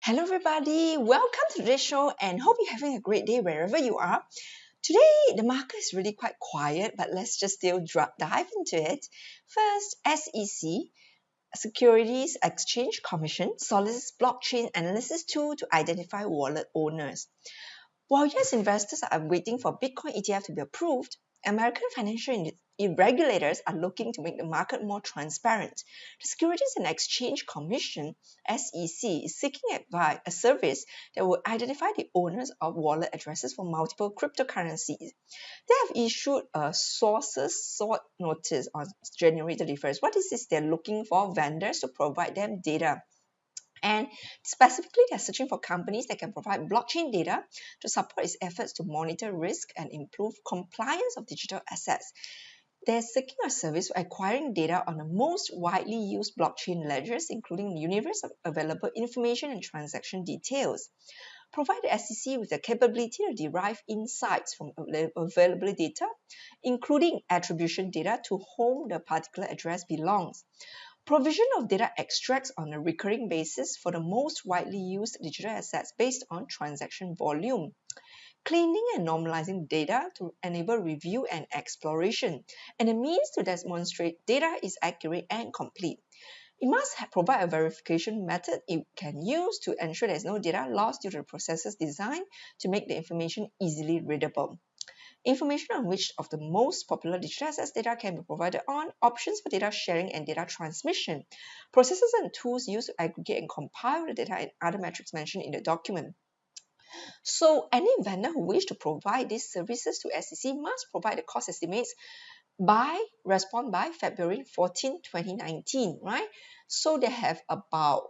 Hello, everybody. Welcome to today's show and hope you're having a great day wherever you are. Today, the market is really quite quiet, but let's just still dive into it. First, SEC, Securities Exchange Commission, solicits blockchain analysis tool to identify wallet owners. While US investors are waiting for Bitcoin ETF to be approved, American financial regulators are looking to make the market more transparent. The Securities and Exchange Commission (SEC) is seeking a service that will identify the owners of wallet addresses for multiple cryptocurrencies. They have issued a sources sought notice on January 31st. What is this? They're looking for vendors to provide them data. And specifically, they're searching for companies that can provide blockchain data to support its efforts to monitor risk and improve compliance of digital assets. They're seeking a service for acquiring data on the most widely used blockchain ledgers, including the universe of available information and transaction details. Provide the SEC with the capability to derive insights from available data, including attribution data to whom the particular address belongs. Provision of data extracts on a recurring basis for the most widely used digital assets based on transaction volume. Cleaning and normalizing data to enable review and exploration, and a means to demonstrate data is accurate and complete. It must provide a verification method it can use to ensure there is no data loss due to the processes designed to make the information easily readable. Information on which of the most popular digital assets data can be provided on, options for data sharing and data transmission, processes and tools used to aggregate and compile the data and other metrics mentioned in the document. So any vendor who wish to provide these services to SEC must provide the cost estimates respond by February 14, 2019, right? So they have about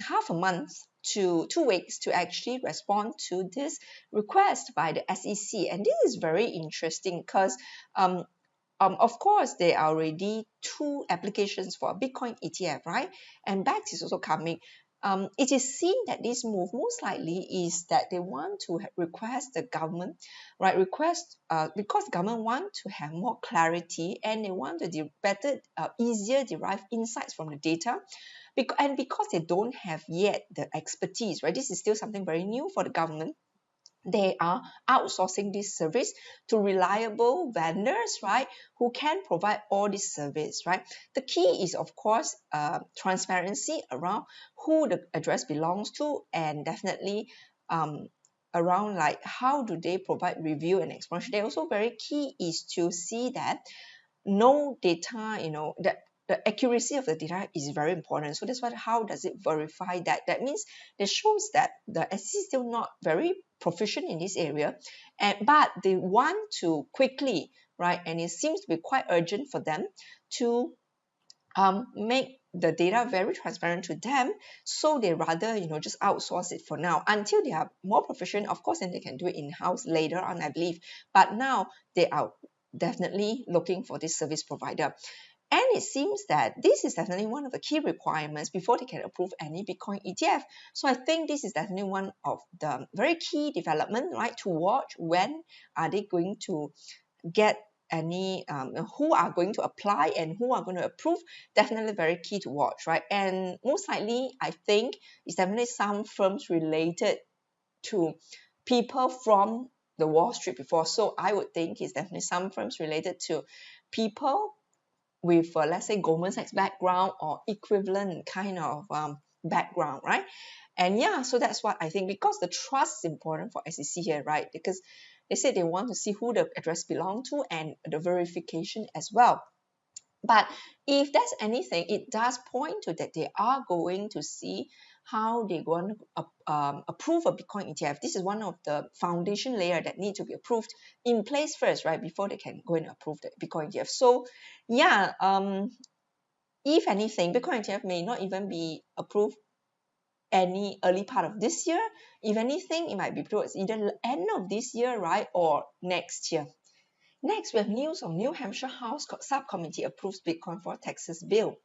half a month to 2 weeks to actually respond to this request by the SEC. And this is very interesting because of course, there are already 2 applications for a Bitcoin ETF, right? And BACS is also coming. It is seen that this move most likely is that they want to request the government, right? Because the government want to have more clarity and they want to easier derive insights from the data. And because they don't have yet the expertise, right? This is still something very new for the government. They are outsourcing this service to reliable vendors, right, who can provide all this service, right? The key is, of course, transparency around who the address belongs to, and definitely around like how do they provide review and explanation. They also very key is to see that no data, that the accuracy of the data is very important. So that's why how does it verify that? That means it shows that the SEC is still not very proficient in this area, but they want to quickly, right? And it seems to be quite urgent for them to make the data very transparent to them, so they rather just outsource it for now until they are more proficient. Of course, then they can do it in-house later on, I believe. But now they are definitely looking for this service provider. And it seems that this is definitely one of the key requirements before they can approve any Bitcoin ETF. So I think this is definitely one of the very key development, right, to watch. When are they going to get any, who are going to apply and who are going to approve? Definitely very key to watch, right? And most likely, I think it's definitely some firms related to people from the Wall Street before. So I would think it's definitely some firms related to people with, let's say, Goldman Sachs background or equivalent kind of background, right? And yeah, so that's what I think, because the trust is important for SEC here, right? Because they said they want to see who the address belong to and the verification as well. But if there's anything, it does point to that they are going to see how they're going to approve a Bitcoin ETF. This is one of the foundation layer that need to be approved in place first, right, before they can go and approve the Bitcoin ETF. So yeah, if anything, Bitcoin ETF may not even be approved any early part of this year. If anything, it might be towards either the end of this year, right, or next year. Next, we have news of New Hampshire House Subcommittee approves Bitcoin for Texas bill.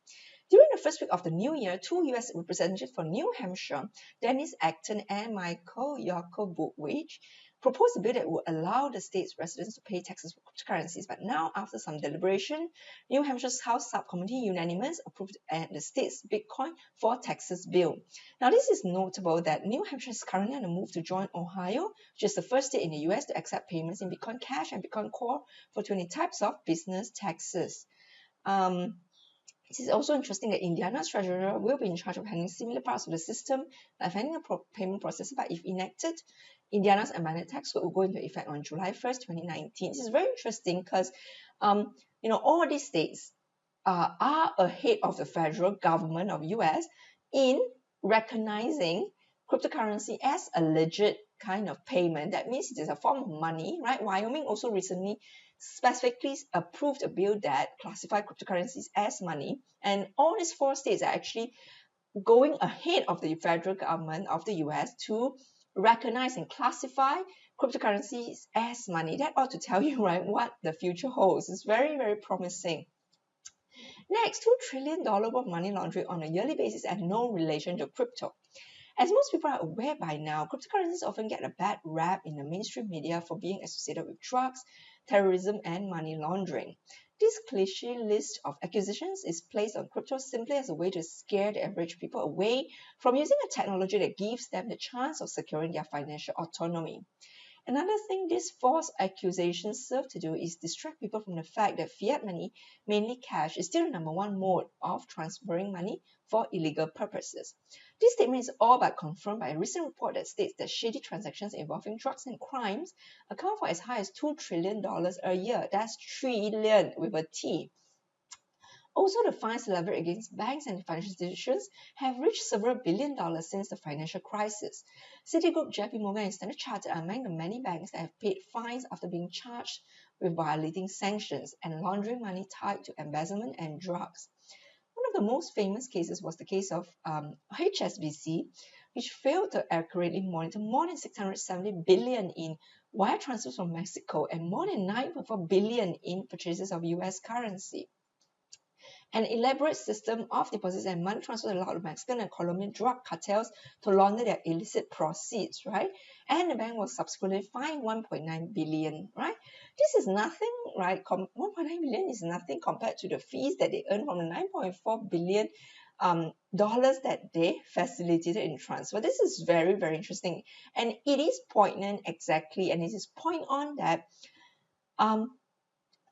During the first week of the new year, 2 U.S. representatives for New Hampshire, Dennis Acton and Michael Yakubowicz, proposed a bill that would allow the state's residents to pay taxes for cryptocurrencies. But now, after some deliberation, New Hampshire's House Subcommittee unanimous approved the state's Bitcoin for taxes bill. Now, this is notable that New Hampshire is currently on the move to join Ohio, which is the first state in the US to accept payments in Bitcoin Cash and Bitcoin Core for 20 types of business taxes. It is also interesting that Indiana's treasurer will be in charge of handling similar parts of the system, like handling a payment process, but if enacted, Indiana's amended tax code will go into effect on July 1st, 2019. This is very interesting because, all these states are ahead of the federal government of US in recognizing cryptocurrency as a legit kind of payment. That means it is a form of money, right? Wyoming also recently specifically approved a bill that classified cryptocurrencies as money. And all these 4 states are actually going ahead of the federal government of the US to recognize and classify cryptocurrencies as money. That ought to tell you, right, what the future holds. It's very, very promising. Next, $2 trillion of money laundering on a yearly basis and no relation to crypto. As most people are aware by now, cryptocurrencies often get a bad rap in the mainstream media for being associated with drugs, terrorism, and money laundering. This cliche list of accusations is placed on crypto simply as a way to scare the average people away from using a technology that gives them the chance of securing their financial autonomy. Another thing these false accusations serve to do is distract people from the fact that fiat money, mainly cash, is still the number 1 mode of transferring money for illegal purposes. This statement is all but confirmed by a recent report that states that shady transactions involving drugs and crimes account for as high as $2 trillion a year. That's trillion with a T. Also, the fines levied against banks and financial institutions have reached several billion dollars since the financial crisis. Citigroup, JP Morgan, and Standard Chartered are among the many banks that have paid fines after being charged with violating sanctions and laundering money tied to embezzlement and drugs. One of the most famous cases was the case of HSBC, which failed to accurately monitor more than $670 billion in wire transfers from Mexico and more than $9.4 billion in purchases of US currency. An elaborate system of deposits and money transfers allowed the Mexican and Colombian drug cartels to launder their illicit proceeds, right? And the bank was subsequently fined $1.9 billion, right? This is nothing, right? $1.9 billion is nothing compared to the fees that they earned from the $9.4 billion dollars that they facilitated in transfer. This is very, very interesting. And it is poignant exactly, and it is point on that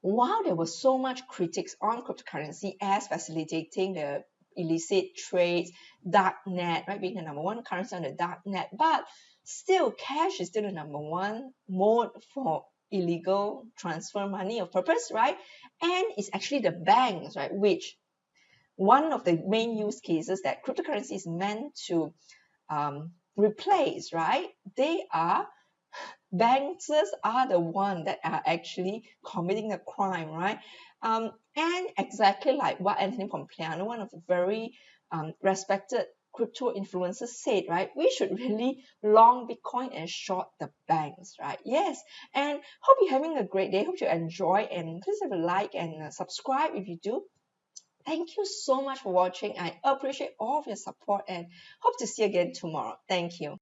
while there was so much critics on cryptocurrency as facilitating the illicit trades, dark net, right, being the number 1 currency on the dark net, but still cash is still the number 1 mode for illegal transfer money of purpose, right? And it's actually the banks, right, which one of the main use cases that cryptocurrency is meant to replace, right? Banks are the one that are actually committing a crime, right? And exactly like what Anthony Pompliano, one of the very respected crypto influencers said, right? We should really long Bitcoin and short the banks, right? Yes. And hope you're having a great day. Hope you enjoy, and please have a like and subscribe if you do. Thank you so much for watching. I appreciate all of your support and hope to see you again tomorrow. Thank you.